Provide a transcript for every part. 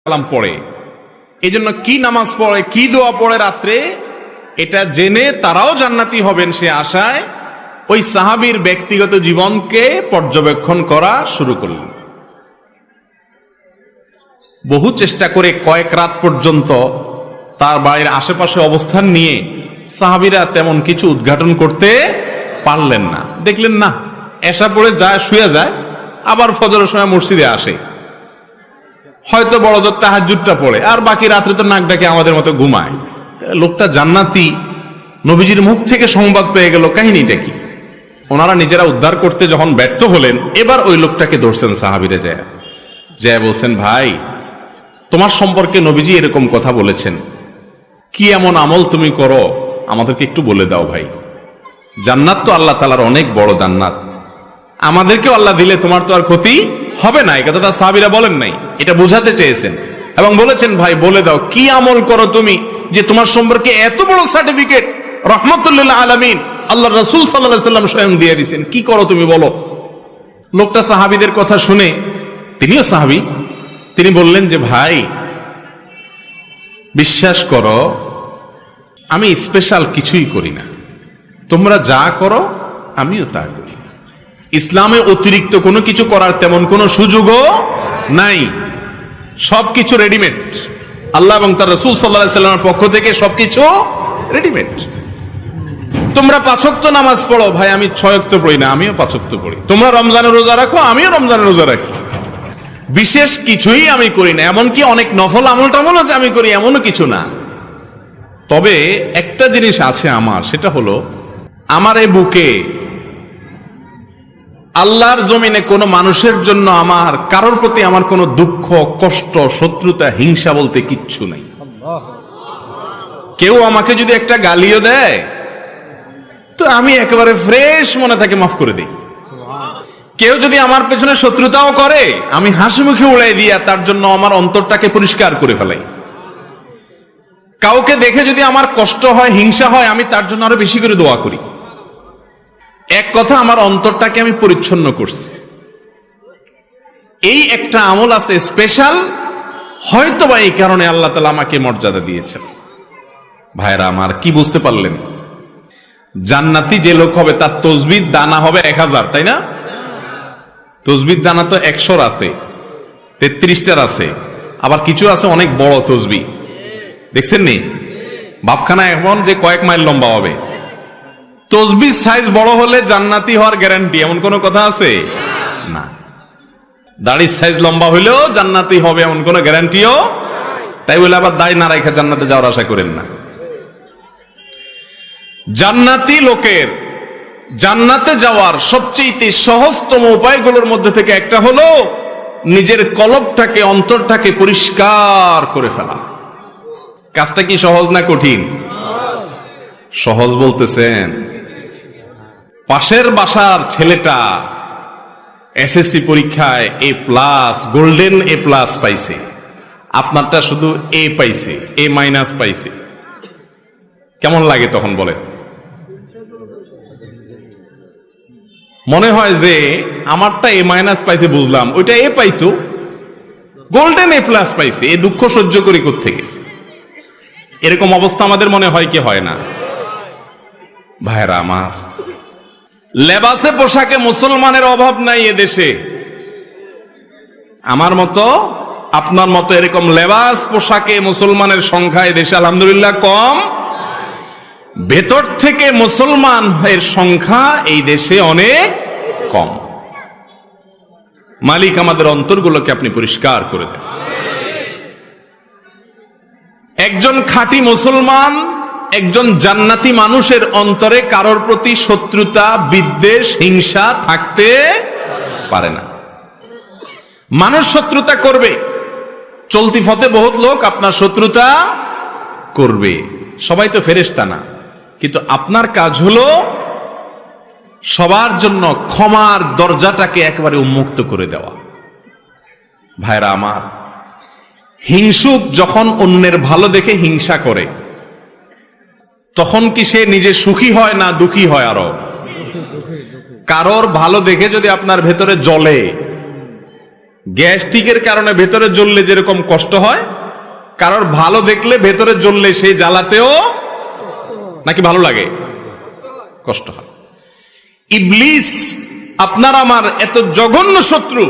সালাম পড়ে, এই জন্য কি নামাজ পড়ে, কি দোয়া পড়ে রাত্রে, এটা জেনে তারাও জান্নাতি হবেন সে আশায় ওই সাহাবীর ব্যক্তিগত জীবনকে পর্যবেক্ষণ করা শুরু করলেন। বহু চেষ্টা করে কয়েক রাত পর্যন্ত তার বাড়ির আশেপাশে অবস্থান নিয়ে সাহাবীরা তেমন কিছু উদ্ঘাটন করতে পারলেন না। দেখলেন না, এশা পড়ে যায়, শুয়ে যায়, আবার ফজরের সময় মসজিদে আসে, হয়তো বড় জোর তাহাজ্জুদটা পড়ে, আর বাকি রাত্রে তো নাক ডাকে আমাদের মতো ঘুমায়। লোকটা জান্নাতি, নবীজির মুখ থেকে সংবাদ পেয়ে গেল, কাহিনীটা কি? ওনারা নিজেরা উদ্ধার করতে যখন ব্যর্থ হলেন, এবার ওই লোকটাকে ধরছেন সাহাবীরা, যায় বলছেন, ভাই তোমার সম্পর্কে নবীজি এরকম কথা বলেছেন, কি এমন আমল তুমি করো আমাদেরকে একটু বলে দাও ভাই। জান্নাত তো আল্লাহ তাআলার অনেক বড় জান্নাত, আমাদেরকেও আল্লাহ দিলে তোমার তো আর ক্ষতি হবে না। এই কথাটা সাহাবীরা বলেন নাই, এটা বোঝাতে চেয়েছেন এবং বলেছেন, ভাই বলে দাও কি আমল করো তুমি যে তোমার সম্পর্কে এত বড় সার্টিফিকেট রাহমাতুল্লিল আলামিন আল্লাহ রাসূল সাল্লাল্লাহু আলাইহি ওয়াসাল্লাম স্বয়ং দিয়ে দিয়েছেন, কি করো তুমি বলো। লোকটা সাহাবীদের কথা শুনে, তিনিও সাহাবী, তিনি বললেন যে ভাই বিশ্বাস করো আমি স্পেশাল কিছুই করি না, তোমরা যা করো আমিও তা করি। ইসলামে অতিরিক্ত কোনো কিছু করার তেমন কোনো সুযোগও নাই, সবকিছু রেডিমেড। আল্লাহ এবং তার রাসূল সাল্লাল্লাহু আলাইহি ওয়াসাল্লামের পক্ষ থেকে সবকিছু রেডিমেড। তোমরা 5 ওয়াক্ত নামাজ পড়ো, ভাই আমি 6 ওয়াক্ত পড়ি না, আমিও 5 ওয়াক্ত পড়ি। তোমরা রমজানের রোজা রাখো, আমিও রমজানের রোজা রাখি। বিশেষ কিছুই আমি করি না, এমনকি অনেক নফল আমল টামলও যে আমি করি এমনও কিছু না। তবে একটা জিনিস আছে আমার, সেটা হলো আমার এই বুকে আল্লাহর জমিনে কোনো মানুষের জন্য আমার কারোর প্রতি আমার কোনো দুঃখ, কষ্ট, শত্রুতা, হিংসা বলতে কিচ্ছু নাই। কেউ আমাকে যদি একটা গালিও দেয় তো আমি একেবারে ফ্রেশ মনে থাকে মাফ করে দিই। কেউ যদি আমার পেছনে শত্রুতাও করে আমি হাসি মুখে উড়াই দিয়া তার জন্য আমার অন্তরটাকে পরিষ্কার করে ফেলাই। কাউকে দেখে যদি আমার কষ্ট হয়, হিংসা হয়, আমি তার জন্য আরো বেশি করে দোয়া করি। এক কথা, আমার অন্তরটাকে আমি পরিচ্ছন্ন করছি। এই একটা আমল আছে স্পেশাল, হয়তো বা এই কারণে আল্লাহ তাআলা আমাকে মর্যাদা দিয়েছেন। ভাইরা আমার, কি বুঝতে পারলেন? জান্নাতি যে লোক হবে তার তসবিহ দানা হবে 1000, তাই না? তসবিহ দানা তো 100 আছে, 33টার আছে, আবার কিছু আছে অনেক বড় তসবিহ, দেখছেন নি? বাপখানা এমন যে কয়েক মাইল লম্বা হবে। তসবিহ সাইজ বড় হলে জান্নাতি হওয়ার গ্যারান্টি এমন কোন কথা আছে না। দাড়ির সাইজ লম্বা হইলেও জান্নাতি হবে এমন কোন গ্যারান্টিও, তাই বলে আবার দাড়ি না রাখা জান্নাতে যাওয়ার আশা করেন না। জান্নাতি লোকের জান্নাতে যাওয়ার সবচেয়ে সহজতম উপায়গুলোর মধ্যে থেকে একটা হলো নিজের কলবটাকে, অন্তরটাকে পরিষ্কার করে ফেলা। কাজটা কি সহজ না কঠিন? সহজ বলতেছেন? পাশের বাসার ছেলেটা এসএসসি পরীক্ষায় A+, গোল্ডেন A+ পাইছে, আপনারটা শুধু A পাইছে, A- পাইছে, কেমন লাগে তখন বলে? মনে হয় যে আমারটা A- পাইছে বুঝলাম, ওইটা A পাইতো, গোল্ডেন A+ পাইছে, এই দুঃখ সহ্য করি কোত্থেকে? এরকম অবস্থা আমাদের মনে হয় কি হয় না? ভাইরা আমার, লেবাসে পোশাকে মুসলমানের অভাব নাই এদেশে। আমার মতো, আপনার মতো এরকম লেবাস পোশাকে মুসলমানের সংখ্যা এদেশে আলহামদুলিল্লাহ কম। ভেতর থেকে মুসলমান এর সংখ্যা এই দেশে অনেক কম। মালিক আমাদের অন্তরগুলোকে আপনি পরিষ্কার করে দেন। একজন খাঁটি মুসলমান, একজন জান্নাতি মানুষের অন্তরে কারোর প্রতি শত্রুতা, বিদ্বেষ, হিংসা থাকতে পারে না। মানুষ শত্রুতা করবে, চলতি পথে বহুত লোক আপনার শত্রুতা করবে, সবাই তো ফেরেশতা না। কিন্তু আপনার কাজ হলো সবার জন্য ক্ষমার দরজাটাকে একেবারে উন্মুক্ত করে দেওয়া। ভাইরা আমার, হিংসুক যখন অন্যের ভালো দেখে হিংসা করে তখন কি সে নিজে সুখী হয় না দুঃখী হয়? আরো কারোর ভালো দেখে যদি আপনার ভেতরে জ্বলে গ্যাস্ট্রিকের কারণে ভেতরে জ্বললে যেরকম কষ্ট হয়, কারোর ভালো দেখলে ভেতরে জ্বললে সেই জ্বালাতেও নাকি ভালো লাগে, কষ্ট হয়। ইবলিস আপনার আমার এত জঘন্য শত্রু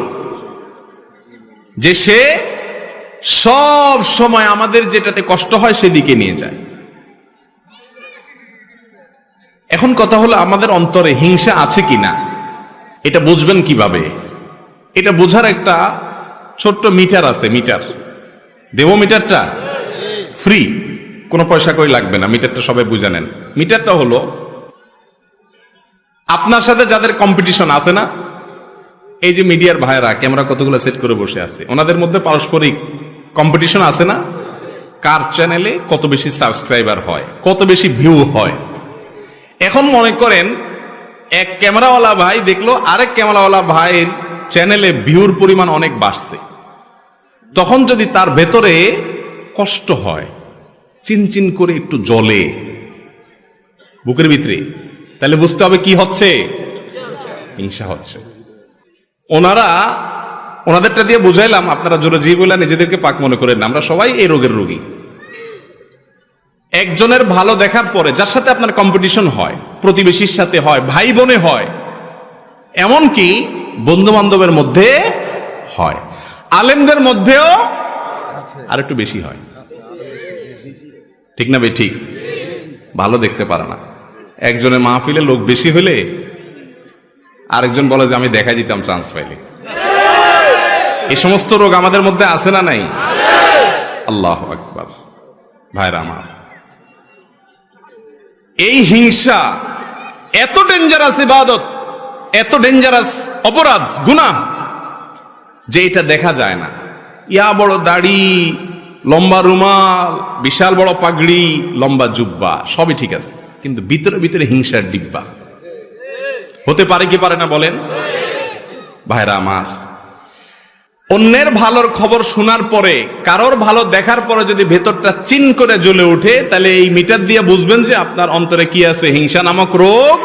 যে সে সব সময় আমাদের যেটাতে কষ্ট হয় সেদিকে নিয়ে যায়। এখন কথা হলো, আমাদের অন্তরে হিংসা আছে কিনা এটা বুঝবেন কিভাবে? এটা বোঝার একটা ছোট্ট মিটার আছে। মিটার দেব, মিটারটা ফ্রি, কোনো পয়সা কই লাগবে না। মিটারটা সবাই বুঝে নেন। মিটারটা হলো, আপনার সাথে যাদের কম্পিটিশন আছে না, এই যে মিডিয়ার ভাইরা ক্যামেরা কতগুলো সেট করে বসে আছে, ওনাদের মধ্যে পারস্পরিক কম্পিটিশন আছে না? কার চ্যানেলে কত বেশি সাবস্ক্রাইবার হয়, কত বেশি ভিউ হয়। এখন মনে করেন এক ক্যামেরাওয়ালা ভাই দেখলো আরেক ক্যামেরাওয়ালা ভাইয়ের চ্যানেলে ভিউর পরিমাণ অনেক বাড়ছে, তখন যদি তার ভেতরে কষ্ট হয়, চিনচিন করে একটু জ্বলে বুকের ভিতরে, তাহলে বুঝতে হবে কি হচ্ছে, হিংসা হচ্ছে। ওনাদেরটা দিয়ে বুঝাইলাম, আপনারা জোরে জি বলে নিজেদেরকে পাক মনে করেন না, আমরা সবাই এই রোগের রোগী। একজনের ভালো দেখার পরে যার সাথে আপনার কম্পিটিশন হয়, প্রতিবেশীর সাথে হয়, ভাই বোনে হয়, এমনকি বন্ধু বান্ধবের মধ্যে হয়, আলেমদের মধ্যেও আর একটু বেশি হয়, ঠিক না বে ঠিক? ভালো দেখতে পারে না। একজনের মাহফিলে লোক বেশি হলে আরেকজন বলে যে আমি দেখা দিতাম চান্স পাইলে। এই সমস্ত রোগ আমাদের মধ্যে আছে না নাই? আল্লাহু আকবার। ভাইরা আমার, এই হিংসা এত ডেঞ্জারাস ইবাদত, এত ডেঞ্জারাস অপরাধ, গুনাহ, যে এটা দেখা যায় না। ইয়া বড় দাড়ি, লম্বা রুমাল, বিশাল বড় পাগড়ি, লম্বা জুব্বা, সবই ঠিক আছে, কিন্তু ভিতরে ভিতরে হিংসার ডিব্বা। হতে পারে কি পারে না বলেন? ভাইরা আমার, অন্যের ভালোর খবর শোনার পরে, কারোর ভালো দেখার পরে যদি ভেতরটা চিন করে জ্বলে ওঠে, তাহলে এই মিটার দিয়ে বুঝবেন যে আপনার অন্তরে কি আছে, হিংসা নামক রোগ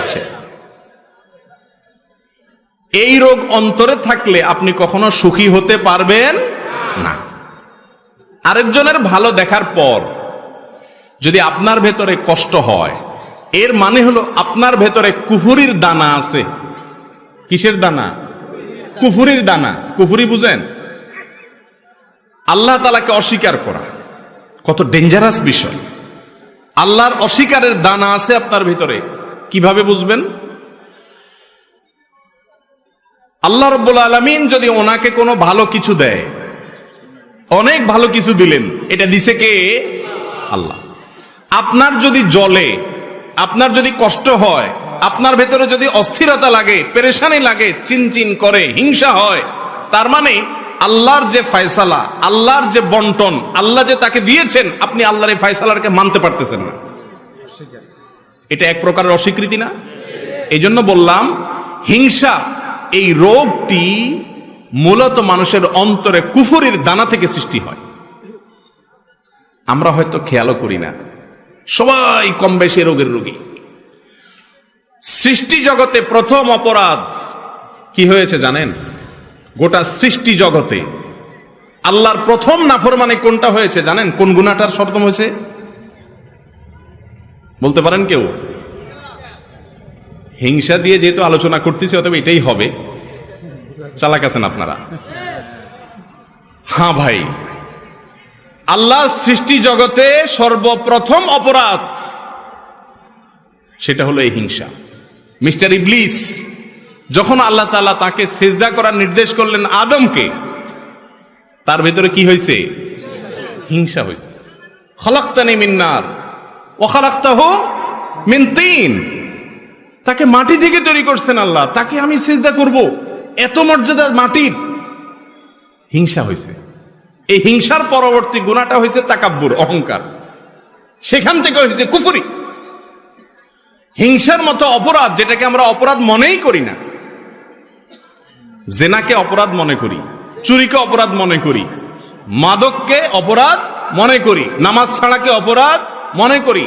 আছে। এই রোগ অন্তরে থাকলে আপনি কখনো সুখী হতে পারবেন না। আরেকজনের ভালো দেখার পর যদি আপনার ভেতরে কষ্ট হয়, এর মানে হলো আপনার ভেতরে কুফুরির দানা আছে। কিসের দানা? কুফুরির দানা। কুফুরি বুঝেন? আল্লাহ তাআলাকে অস্বীকার করা কত ডেঞ্জারাস বিষয়। আল্লাহর অস্বীকারের দানা আছে আপনার ভিতরে। কিভাবে বুঝবেন? আল্লাহ রাব্বুল আলামিন যদি ওনাকে কোনো ভালো কিছু দেয়, অনেক ভালো কিছু দিলেন, এটা দিছে কে? আল্লাহ। আপনার যদি জ্বলে, আপনার যদি কষ্ট হয়, আপনার ভেতরে যদি অস্থিরতা লাগে, পেরেশানি লাগে, চিনচিন করে, হিংসা হয়, তার মানে আল্লাহর যে ফয়সালা, আল্লাহর যে বন্টন, আল্লাহ যে তাকে দিয়েছেন, আপনি আল্লাহর এই ফয়সালাকে মানতে পারতেছেন না। এটা এক প্রকারের অস্বীকৃতি না? এই জন্য বললাম, হিংসা এই রোগটি মূলত মানুষের অন্তরে কুফরির দানা থেকে সৃষ্টি হয়। আমরা হয়তো খেয়ালও করি না, সবাই কম বেশি রোগের রোগী। সৃষ্টি জগতে প্রথম অপরাধ কি হয়েছে জানেন? গোটা সৃষ্টি জগতে আল্লাহর প্রথম নাফরমানি কোনটা হয়েছে জানেন? কোন গুনাহটার সর্বপ্রথম হয়েছে বলতে পারেন কেউ? হিংসা দিয়ে যেহেতু আলোচনা করতেছি, অতএব এটাই হবে। চালাক আছেন আপনারা? হ্যাঁ ভাই, আল্লাহ সৃষ্টি জগতে সর্বপ্রথম অপরাধ সেটা হলো এই হিংসা। মিস্টার ইবলিস যখন আল্লাহ তাআলা তাকে সিজদা করার নির্দেশ করলেন আদমকে, তার ভেতরে কি হয়েছে? হিংসা হয়েছে। খলাকতানি মিন নার ওয়া খলাকতাহু মিন তিন। তাকে মাটি থেকে তৈরি করছেন আল্লাহ, তাকে আমি সিজদা করব, এত মর্যাদা মাটির। হিংসা হয়েছে। এই হিংসার পরবর্তী গুনাহটা হয়েছে তাকাব্বুর, অহংকার। সেখান থেকে হয়েছে কুফরি। হিংসার মতো অপরাধ, যেটাকে আমরা অপরাধ মনেই করি না, জেনাকে অপরাধ মনে করি, চুরিকে অপরাধ মনে করি, মাদককে অপরাধ মনে করি, নামাজ ছাড়াকে অপরাধ মনে করি,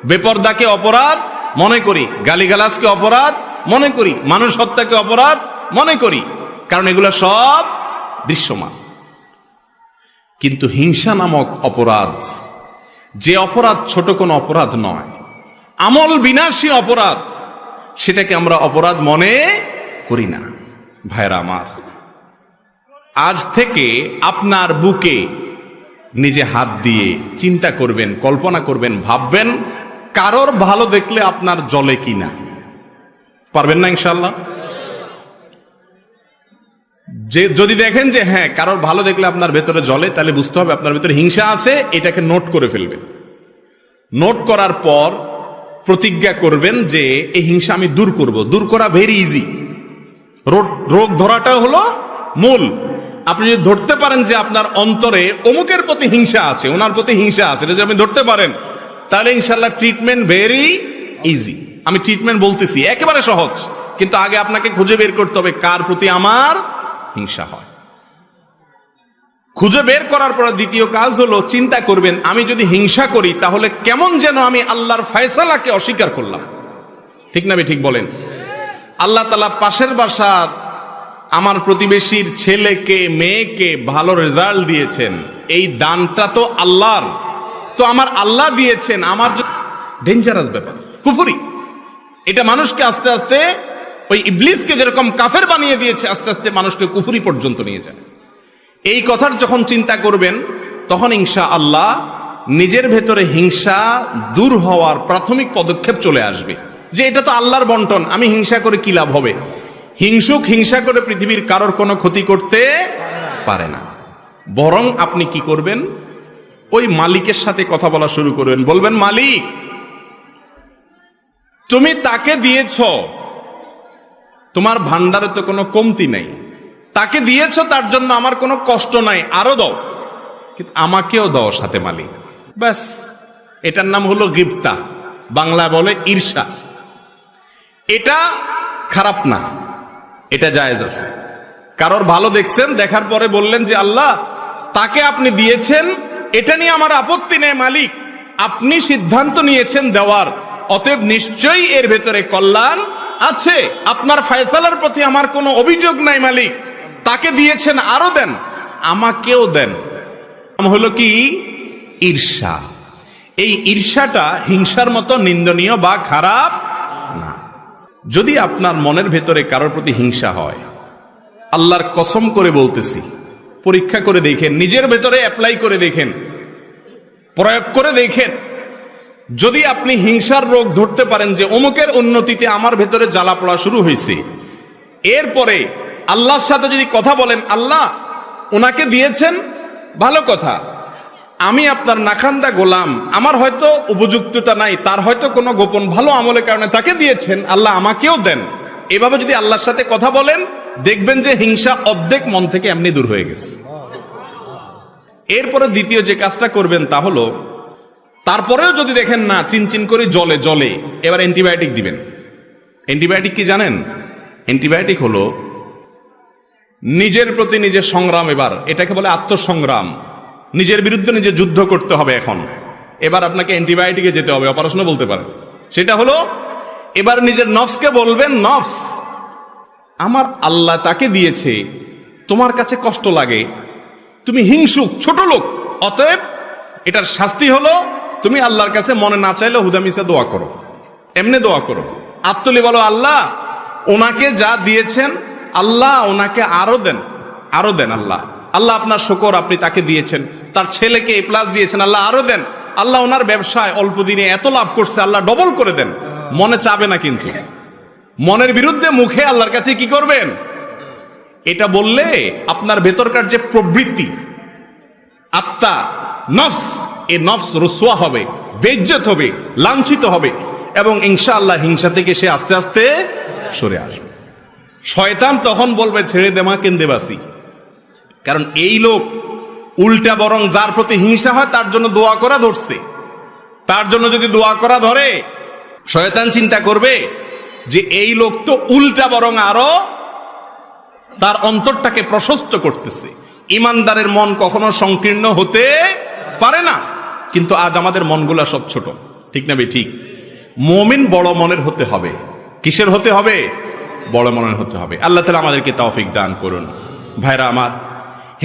বেপরদাকে অপরাধ মনে করি, গালিগালাজকে অপরাধ মনে করি, মানুষ হত্যাকে অপরাধ মনে করি, কারণ এগুলো সব দৃশ্যমান। কিন্তু হিংসা নামক অপরাধ, যে অপরাধ ছোট কোনো অপরাধ নয়, আমল বিনাশী অপরাধ, সেটাকে আমরা অপরাধ মনে করি না। ভাইরা আমার, আজ থেকে আপনার বুকে নিজে হাত দিয়ে চিন্তা করবেন, কল্পনা করবেন, ভাববেন কারোর ভালো দেখলে আপনার জ্বলে কিনা। পারবেন না ইনশাআল্লাহ? যে যদি দেখেন যে হ্যাঁ কারোর ভালো দেখলে আপনার ভেতরে জ্বলে, তাহলে বুঝতে হবে আপনার ভেতরে হিংসা আছে, এটাকে নোট করে ফেলবেন। নোট করার পর প্রতিজ্ঞা করবেন যে এই হিংসা আমি দূর করব। দূর করা ভেরি ইজি। রোগ ধরাটা হলো মূল। আপনি যদি ধরতে পারেন যে আপনার অন্তরে অমুকের প্রতি হিংসা আছে, ওনার প্রতি হিংসা আছে, এটা যদি আপনি ধরতে পারেন, তাহলে ইনশাআল্লাহ ট্রিটমেন্ট ভেরি ইজি। আমি ট্রিটমেন্ট বলতেছি একেবারে সহজ, কিন্তু আগে আপনাকে খুঁজে বের করতে হবে কার প্রতি আমার হিংসা হয়। খুঁজে বের করার পর দ্বিতীয় কাজ হলো চিন্তা করবেন, আমি যদি হিংসা করি তাহলে কেমন যেন আমি আল্লাহর ফয়সালাকে অস্বীকার করলাম। ঠিক না? ঠিক বলেন। আল্লাহ তাআলা পাশের বাসার আমার প্রতিবেশীর ছেলেকে মেয়েকে ভালো রেজাল্ট দিয়েছেন, এই দানটা তো আল্লাহর, তো আমার আল্লাহ দিয়েছেন, আমার ডেঞ্জারাস ব্যাপার, কুফরি। এটা মানুষকে আস্তে আস্তে ওই ইবলিসকে যেরকম কাফের বানিয়ে দিয়েছে, আস্তে আস্তে মানুষকে কুফরি পর্যন্ত নিয়ে যায়। এই কথার যখন চিন্তা করবেন, তখন ইনশাআল্লাহ নিজের ভেতরে হিংসা দূর হওয়ার প্রাথমিক পদক্ষেপ চলে আসবে, যে এটা তো আল্লাহর বন্টন, আমি হিংসা করে কি লাভ হবে। হিংসুক হিংসা করে পৃথিবীর কারোর কোনো ক্ষতি করতে পারে না। বরং আপনি কি করবেন, ওই মালিকের সাথে কথা বলা শুরু করবেন। বলবেন, মালিক তুমি তাকে দিয়েছ, তোমার ভান্ডারে তো কোনো কমতি নাই, তাকে দিয়েছ, তার জন্য আমার কোনো কষ্ট নাই, আরো দাও, কিন্তু আমাকেও দাও সাথে মালিক। ব্যাস, এটার নাম হলো গিবতা, বাংলা বলে ঈর্ষা। এটা খারাপ না, এটা জায়েজ আছে। কারোর ভালো দেখছেন, দেখার পরে বললেন যে আল্লাহ তাকে আপনি দিয়েছেন, এটা নিয়ে আমার আপত্তি নেই মালিক, আপনি সিদ্ধান্ত নিয়েছেন দেওয়ার, অতএব নিশ্চয়ই এর ভেতরে কল্যাণ আছে, আপনার ফয়সালার প্রতি আমার কোনো অভিযোগ নাই মালিক, তাকে দিয়েছেন আরো দেন, আমাকেও দেন। হলো কি? ঈর্ষা। এই ঈর্ষাটা হিংসার মতো নিন্দনীয় বা খারাপ না। যদি আপনার মনের ভেতরে কারোর প্রতি হিংসা হয়, আল্লাহর কসম করে বলতেছি, পরীক্ষা করে দেখেন, নিজের ভেতরে অ্যাপ্লাই করে দেখেন, প্রয়োগ করে দেখেন। যদি আপনি হিংসার রোগ ধরতে পারেন যে অমুকের উন্নতিতে আমার ভেতরে জ্বালা পড়া শুরু হয়েছে, এরপরে আল্লাহর সাথে যদি কথা বলেন, আল্লাহ ওনাকে দিয়েছেন, ভালো কথা, আমি আপনার নাখান্দা গোলাম, আমার হয়তো উপযুক্ততা নাই, তার হয়তো কোনো গোপন ভালো আমলের কারণে তাকে দিয়েছেন, আল্লাহ আমাকেও দেন। এভাবে যদি আল্লাহর সাথে কথা বলেন, দেখবেন যে হিংসা অর্ধেক মন থেকে এমনি দূর হয়ে গেছে। এরপরে দ্বিতীয় যে কাজটা করবেন তা হলো, তারপরেও যদি দেখেন না চিনচিন করে জলে, এবার অ্যান্টিবায়োটিক দিবেন। অ্যান্টিবায়োটিক কি জানেন? অ্যান্টিবায়োটিক হলো নিজের প্রতি নিজের সংগ্রাম। এবার এটাকে বলে আত্মসংগ্রাম। নিজের বিরুদ্ধে নিজে যুদ্ধ করতে হবে। এখন এবার আপনাকে অ্যান্টিবায়োটিকে যেতে হবে, অপারেশনও বলতে পারেন। সেটা হলো এবার নিজের নফসকে বলবেন, নফস আমার আল্লাহ তাকে দিয়েছে, তোমার কাছে কষ্ট লাগে, তুমি হিংসুক, ছোট লোক, অতএব এটার শাস্তি হলো তুমি আল্লাহর কাছে মনে না চাইলে হুদামিসা দোয়া করো, এমনি দোয়া করো, আত্মলি বলো, আল্লাহ ওনাকে যা দিয়েছেন আল্লাহ ওনাকে আরো দেন, আরো দেন। আল্লাহ আল্লাহ আপনার শুকর, আপনি তাকে দিয়েছেন, তার ছেলেকে এ প্লাস দিয়েছেন, আল্লাহ আরো দেন। আল্লাহ ওনার ব্যবসায় অল্প দিনে এত লাভ করছে, আল্লাহ ডবল করে দেন। মনে চাবে না, কিন্তু মনের বিরুদ্ধে মুখে আল্লাহর কাছে কি করবেন? এটা বললে আপনার ভেতরকার যে প্রবৃত্তি, আত্মা, নফস, এই নফস রুসওয়া হবে, বেইজ্জত হবে, লাঞ্ছিত হবে, এবং ইনশাআল্লাহ হিংসা থেকে সে আস্তে আস্তে সরে আসবে। শয়তান তখন বলবে, ছেড়ে দেমা কেন্দেবাসী। কারণ এই লোক উল্টা বরং যার প্রতি হিংসা হয় তার জন্য দোয়া করা ধরছে। তার জন্য যদি দোয়া করা ধরে, শয়তান চিন্তা করবে যে এই লোক তো উল্টা বরং আরো তার অন্তরটাকে প্রশস্ত করতেছে। ইমানদারের মন কখনো সংকীর্ণ হতে পারে না, কিন্তু আজ আমাদের মনগুলা সব ছোট। ঠিক না ভাই? ঠিক। মুমিন বড় মনের হতে হবে। কিসের হতে হবে? বড় মনে হতে হবে। আল্লাহ তাআলা আমাদেরকে তৌফিক দান করুন। ভাইরা আমার,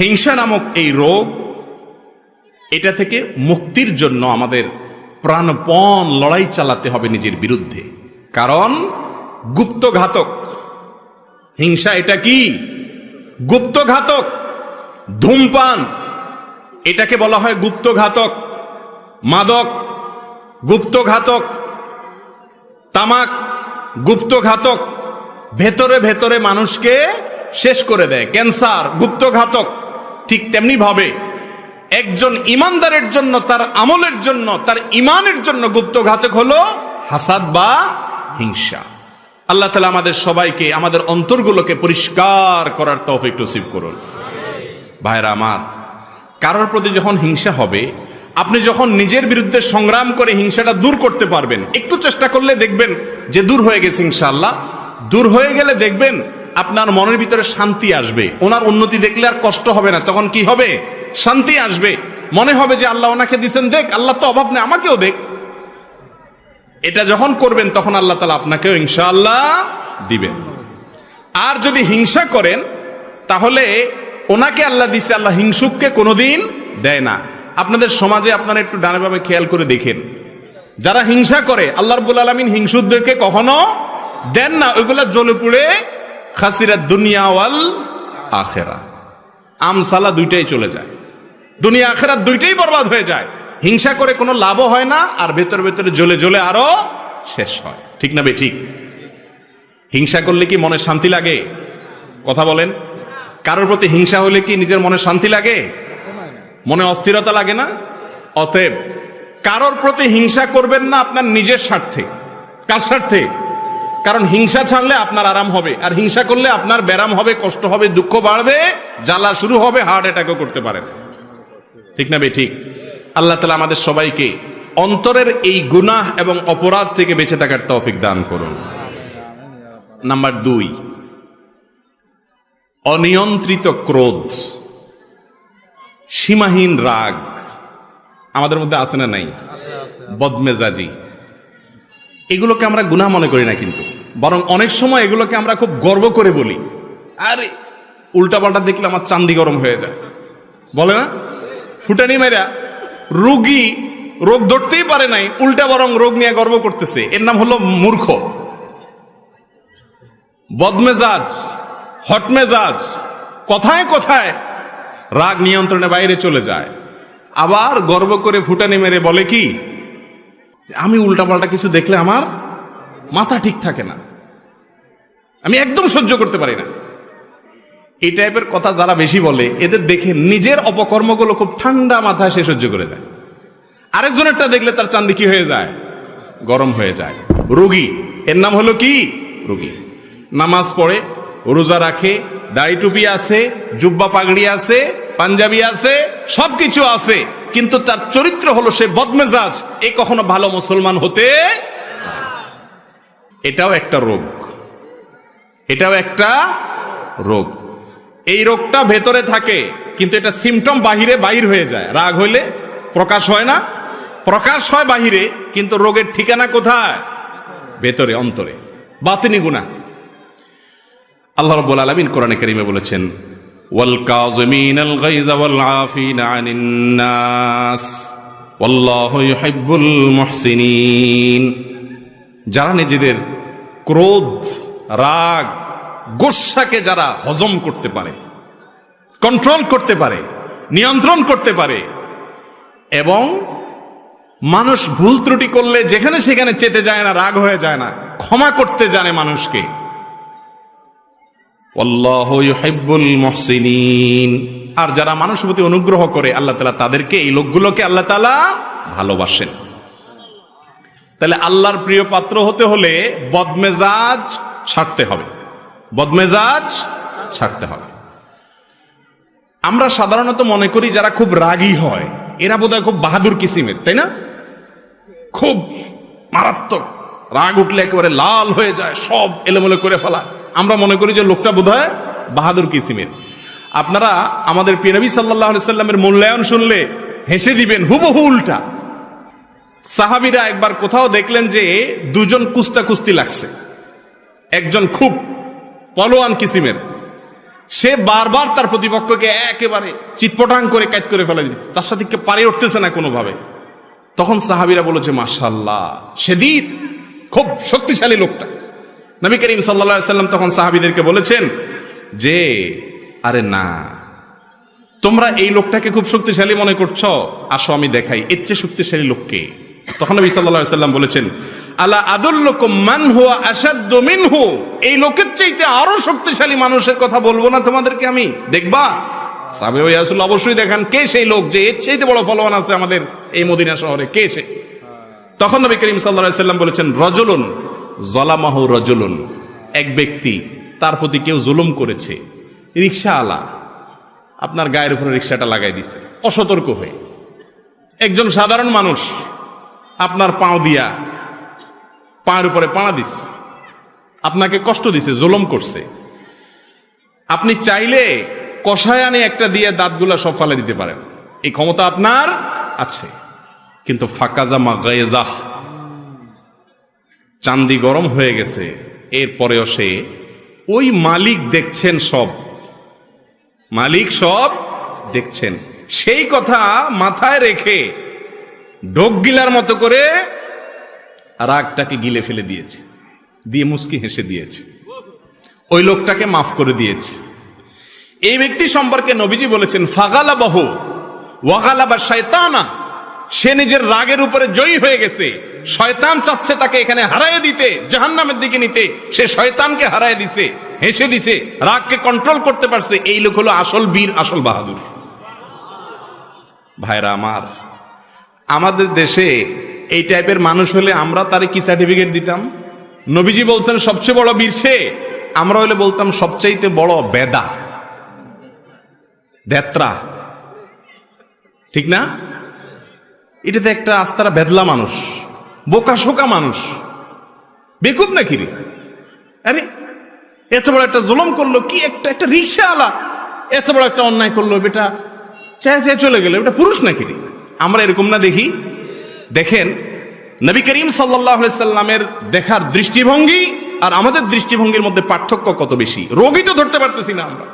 হিংসা নামক এই রোগ, এটা থেকে মুক্তির জন্য আমাদের প্রাণপণ লড়াই চালাতে হবে নিজের বিরুদ্ধে। কারণ গুপ্তঘাতক হিংসা, এটা কি গুপ্তঘাতক। ধূমপান, এটাকে বলা হয় গুপ্তঘাতক। মাদক গুপ্তঘাতক, তামাক গুপ্তঘাতক, ভেতরে ভেতরে মানুষকে শেষ করে দেয়। ক্যান্সার গুপ্তঘাতক। ঠিক তেমনি ভাবে একজন ইমানদারের জন্য, তার আমলের জন্য, তার ইমানের জন্য গুপ্তঘাতক হলো হাসাদ বা হিংসা। আল্লাহ তাআলা আমাদের সবাইকে, আমাদের অন্তরগুলোকে পরিষ্কার করার তৌফিক নসিব করুন। ভাইরা আমার, কারোর প্রতি যখন হিংসা হবে, আপনি যখন নিজের বিরুদ্ধে সংগ্রাম করে হিংসাটা দূর করতে পারবেন, একটু চেষ্টা করলে দেখবেন যে দূর হয়ে গেছে ইনশাআল্লাহ। দূর হয়ে গেলে দেখবেন আপনার মনের ভিতরে শান্তি আসবে। ওনার উন্নতি দেখলে আর কষ্ট হবে না, তখন কি হবে? শান্তি আসবে। মনে হবে যে আল্লাহ ওনাকে দিছেন, দেখ, আল্লাহ তো অভাব নেই, আমাকেও দেখ। এটা যখন করবেন তখন আল্লাহ তাআলা আপনাকেও ইনশাআল্লাহ দিবেন। আর যদি হিংসা করেন, তাহলে ওনাকে আল্লাহ দিছে, আল্লাহ হিংসুককে কোনোদিন দেয় না। আপনাদের সমাজে আপনারা একটু ডানে বামে খেয়াল করে দেখেন, যারা হিংসা করে আল্লাহ রাব্বুল আলামিন হিংসুকদেরকে কখনো দেন না। ওইগুলা জ্বলে পুড়ে খাসিরাত দুনিয়া ওয়াল আখিরা, আমসালা দুইটাই চলে যায়। দুনিয়া আখিরাত দুইটাই বরবাদ হয়ে যায়। হিংসা করে কোনো লাভও হয় না, আর ভেতর ভেতরে জ্বলে জ্বলে আরো শেষ হয়। ঠিক না ঠিক? হিংসা করলে কি মনে শান্তি লাগে? কথা বলেন। কারোর প্রতি হিংসা হলে কি নিজের মনে শান্তি লাগে? মনে অস্থিরতা লাগে না? অতএব কারোর প্রতি হিংসা করবেন না আপনার নিজের স্বার্থে। কার স্বার্থে? কারণ হিংসা ছাড়লে আপনার আরাম হবে, আর হিংসা করলে আপনার ব্যারাম হবে, কষ্ট হবে, দুঃখ বাড়বে, জ্বালা শুরু হবে, হার্ট অ্যাটাকও করতে পারেন। ঠিক না ঠিক? আল্লাহ তাআলা আমাদের সবাইকে অন্তরের এই গুনাহ এবং অপরাধ থেকে বেঁচে থাকার তৌফিক দান করুন। নাম্বার 2, অনিয়ন্ত্রিত ক্রোধ, সীমাহীন রাগ আমাদের মধ্যে আছে না নাই? বদমেজাজি, এগুলোকে আমরা গুনাহ মনে করি না, কিন্তু বরং অনেক সময় এগুলোকে আমরা খুব গর্ব করে বলি। আরে উল্টাপাল্টা দেখলে আমার চান্দি গরম হয়ে যায়, বলে না? ফুটানি মেরা রোগী রোগ ধরতেই পারে নাই, উল্টা বরং রোগ নিয়ে গর্ব করতেছে। এর নাম হলো মূর্খ। বদমেজাজ, হটমেজাজ, কথায় কথায় রাগ নিয়ন্ত্রণের বাইরে চলে যায়। আবার গর্ব করে ফুটানি মেরে বলে কি, আমি উল্টাপাল্টা কিছু দেখলে আমার মাথা ঠিক থাকে না, আমি একদম সহ্য করতে পারি না। এই টাইপের কথা যারা বেশি বলে, এদের দেখে নিজের অপকর্মগুলো খুব ঠান্ডা মাথায় সে সহ্য করে যায়। আরেকজনেরটা দেখলে তার চান্দি কি হয়ে যায়? গরম হয়ে যায়। রোগী, এর নাম হলো কি? রোগী। নামাজ পড়ে, রোজা রাখে, দাড়ি টুপি আছে, জুব্বা পাগড়ি আছে, পাঞ্জাবি আছে, সবকিছু আছে, কিন্তু তার চরিত্র হলো সে বদমেজাজ। এ কখনো ভালো মুসলমান হতে, এটাও একটা রোগ। এটাও একটা রোগ। এই রোগটা ভেতরে থাকে, কিন্তু এটা সিমটম বাহির হয়ে যায়। রাগ হইলে প্রকাশ হয় না, প্রকাশ হয় বাহিরে, কিন্তু রোগের ঠিকানা কোথায়? ভেতরে, অন্তরে, বাতিনি গুনাহ। আল্লাহ রাব্বুল আলামিন কোরআনে কারীমে বলেছেন, ওয়াল কাযিমিনাল গায়যা ওয়াল আফিনা আনিন নাস ওয়াল্লাহু ইউহিব্বুল মুহসিনিন। যারা নিজেদের ক্রোধ, রাগ, গোসাকে যারা হজম করতে পারে, কন্ট্রোল করতে পারে, নিয়ন্ত্রণ করতে পারে, এবং মানুষ ভুল ত্রুটি করলে যেখানে সেখানে চেতে যায় না, রাগ হয়ে যায় না, ক্ষমা করতে জানে মানুষকে। আল্লাহু ইউহিব্বুল মুহসিনিন। আর যারা মানুষের প্রতি অনুগ্রহ করে, আল্লাহ তাআলা তাদেরকে, এই লোকগুলোকে আল্লাহ তাআলা ভালোবাসেন। তাহলে আল্লাহর প্রিয় পাত্র হতে হলে বদমেজাজ ছাড়তে হবে, বদমেজাজ ছাড়তে হবে। আমরা সাধারণত মনে করি যারা খুব রাগী হয় এরা বোধহয় খুব বাহাদুর কিসিমের, তাই না? খুব মারাত্মক রাগ উঠলে একেবারে লাল হয়ে যায়, সব এলোমেলো করে ফেলা। আমরা মনে করি যে লোকটা বোধহয় বাহাদুর কিসিমের। আপনারা আমাদের প্রিয় নবী সাল্লাল্লাহু আলাইহি সাল্লামের মূল্যায়ন শুনলে হেসে দিবেন, হুবহু উল্টা। সাহাবীরা একবার কোথাও দেখলেন যে দুজন কুস্তি লাগছে, একজন খুব পলোয়ান কিসিমের, সে বারবার তার প্রতিপক্ষকে একেবারে চিৎপটাং করে কাজ করে ফেলে দিচ্ছে, তার সাথে পারে উঠতেছে না কোনোভাবে। তখন সাহাবীরা বলেছে মাশাআল্লাহ, শাদীদ, খুব শক্তিশালী লোকটা। নবী করিম সাল্লাল্লাহু আলাইহি সাল্লাম তখন সাহাবীদেরকে বলেছেন যে আরে না, তোমরা এই লোকটাকে খুব শক্তিশালী মনে করছো, আসো আমি দেখাই এর চেয়ে শক্তিশালী লোককে। তখন নবী সাল্লাল্লাহু আলাইহি সাল্লাম বলেছেন আলা আদুল্লুকুম মান হুয়া আশাদ্দু মিনহু, এই লোকের চাইতে আরো শক্তিশালী মানুষের কথা বলবো না তোমাদেরকে আমি, দেখবা? সাহাবী ইয়া রাসূলুল্লাহ, অবশ্যই দেখান কে সেই লোক যে এর চাইতে বড় ফলোয়ার আছে আমাদের এই মদিনা শহরে, কে সে? তখন নবী করিম সাল্লাল্লাহু আলাইহি সাল্লাম বলেছেন রজুলুন যালামাহু রাজুলুন, এক ব্যক্তি, তার প্রতি কেউ জুলুম করেছে। রিকশাওয়ালা আপনার গায়ের উপরে রিকশাটা লাগাই দিছে অসতর্ক হয়ে, একজন সাধারণ মানুষ আপনার পাও দিয়া পায়ের উপরে পাড়া দিস, আপনাকে কষ্ট দিছে, জুলুম করছে। আপনি চাইলে কষায় আনে একটা দিয়ে দাঁতগুলা সব ফালে দিতে পারেন, এই ক্ষমতা আপনার আছে। কিন্তু ফাকাজা মাগায়েজাহ, চান্দি গরম হয়ে গেছে, এরপরেও সে ওই মালিক দেখছেন, সব মালিক সব দেখছেন, সেই কথা মাথায় রেখে ঢোক গিলার মতো করে রাগটাকে গিলে ফেলে দিয়েছে, দিয়ে মুস্কি হেসে দিয়েছে, ওই লোকটাকে মাফ করে দিয়েছে। এই ব্যক্তি সম্পর্কে নবীজি বলেছেন ফাগালাবাহু ওয়াগালাবা শায়তানা, সে নিজের রাগের উপরে জয়ী হয়ে গেছে, শয়তান চাচ্ছে তাকে এখানে হারায় দিতে, জাহান্নামের দিকে নিতে, সে শয়তানকে হারায় দিছে, হেসে দিছে, রাগকে কন্ট্রোল করতে পারছে। এই লোক হলো আসল বীর, আসল বাহাদুর। ভাইরা আমার, আমাদের দেশে এই টাইপের মানুষ হলে আমরা তারে কি সার্টিফিকেট দিতাম? নবীজি বলছেন সবচেয়ে বড় বীর সে, আমরা হলে বলতাম সবচাইতে বড় বেদা, দেত্রা, ঠিক না? এটাতে একটা আস্তারা বেদলা মানুষ, বোকা শোকা মানুষ, বেকুব নাকি রে? আরে এত বড় একটা জুলুম করলো, কি একটা রিকশাওয়ালা এত বড় একটা অন্যায় করলো, বেটা চায় চায় চলে গেল, এটা পুরুষ নাকি রে? আমরা এরকম না দেখি? দেখেন নবী করিম সাল্লাল্লাহু আলাইহি সাল্লামের দেখার দৃষ্টিভঙ্গি আর আমাদের দৃষ্টিভঙ্গির মধ্যে পার্থক্য কত বেশি, রোগই তো ধরতে পারতেছি না আমরা।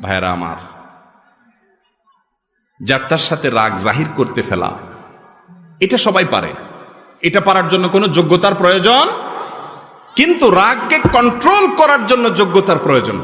ভাইরা আমার, যার তার সাথে রাগ জাহির করতে ফেলা, এটা সবাই পারে, এটা পারার জন্য কোনো যোগ্যতার প্রয়োজন, কিন্তু রাগকে কন্ট্রোল করার জন্য যোগ্যতার প্রয়োজন।